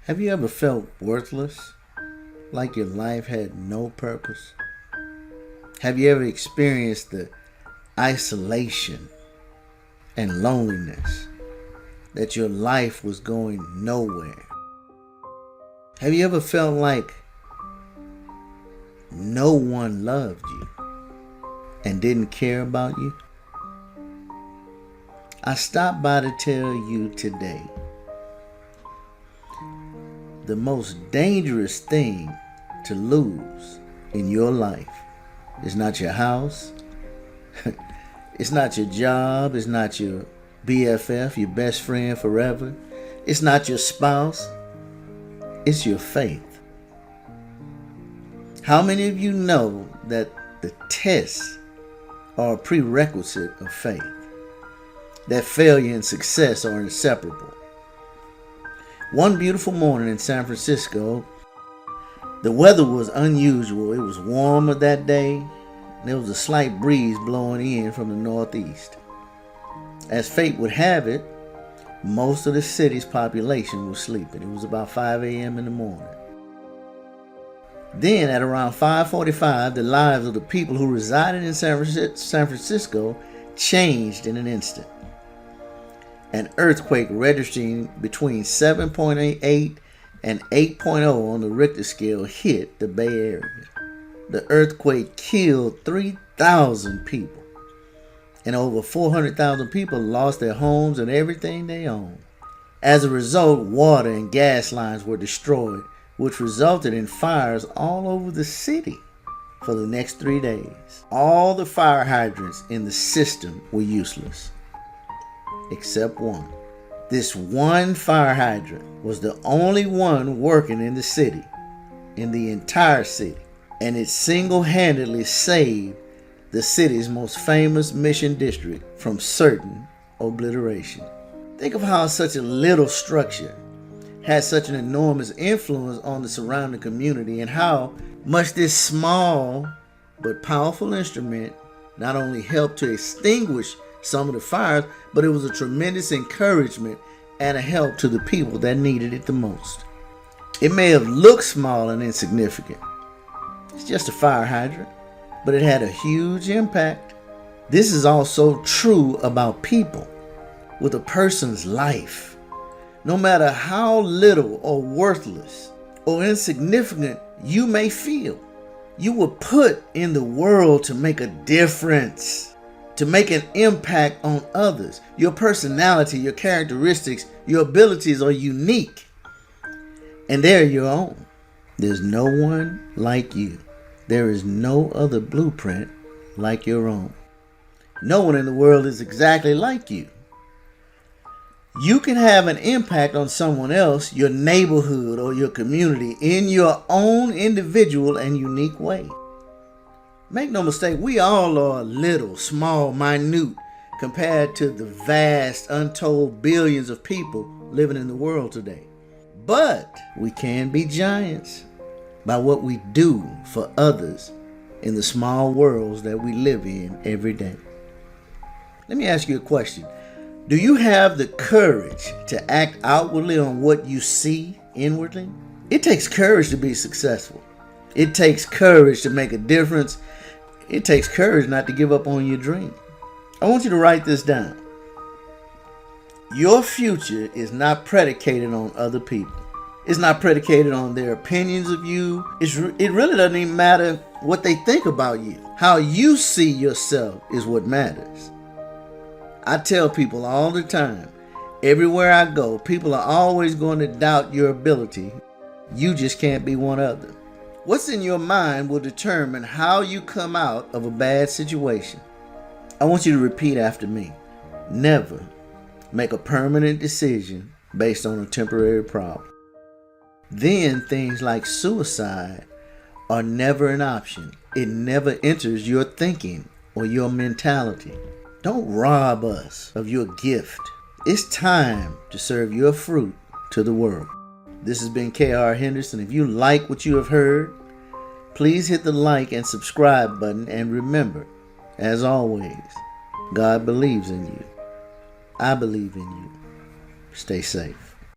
Have you ever felt worthless? Like your life had no purpose? Have you ever experienced the isolation and loneliness that your life was going nowhere? Have you ever felt like no one loved you and didn't care about you? I stopped by to tell you today, the most dangerous thing to lose in your life is not your house, it's not your job, it's not your BFF, your best friend forever, it's not your spouse, it's your faith. How many of you know that the tests are a prerequisite of faith? That failure and success are inseparable. One beautiful morning in San Francisco, the weather was unusual. It was warmer that day, and there was a slight breeze blowing in from the northeast. As fate would have it, most of the city's population was sleeping. It was about 5 a.m. in the morning. Then at around 5:45, the lives of the people who resided in San Francisco changed in an instant. An earthquake registering between 7.8 and 8.0 on the Richter scale hit the Bay Area. The earthquake killed 3,000 people, and over 400,000 people lost their homes and everything they owned. As a result, water and gas lines were destroyed, which resulted in fires all over the city for the next 3 days. All the fire hydrants in the system were useless, except one. This one fire hydrant was the only one working in the city, in the entire city, and it single-handedly saved the city's most famous Mission District from certain obliteration. Think of how such a little structure had such an enormous influence on the surrounding community, and how much this small but powerful instrument not only helped to extinguish some of the fires, but it was a tremendous encouragement and a help to the people that needed it the most. It may have looked small and insignificant. It's just a fire hydrant, but it had a huge impact. This is also true about people. With a person's life, no matter how little or worthless or insignificant you may feel, you were put in the world to make a difference, to make an impact on others. Your personality, your characteristics, your abilities are unique, and they're your own. There's no one like you. There is no other blueprint like your own. No one in the world is exactly like you. You can have an impact on someone else, your neighborhood, or your community in your own individual and unique way. Make no mistake, we all are little, small, minute compared to the vast, untold billions of people living in the world today. But we can be giants by what we do for others in the small worlds that we live in every day. Let me ask you a question. Do you have the courage to act outwardly on what you see inwardly? It takes courage to be successful. It takes courage to make a difference. It takes courage not to give up on your dream. I want you to write this down. Your future is not predicated on other people. It's not predicated on their opinions of you. It really doesn't even matter what they think about you. How you see yourself is what matters. I tell people all the time, everywhere I go, people are always going to doubt your ability. You just can't be one of them. What's in your mind will determine how you come out of a bad situation. I want you to repeat after me. Never make a permanent decision based on a temporary problem. Then things like suicide are never an option. It never enters your thinking or your mentality. Don't rob us of your gift. It's time to serve your fruit to the world. This has been K.R. Henderson. If you like what you have heard, please hit the like and subscribe button. And remember, as always, God believes in you. I believe in you. Stay safe.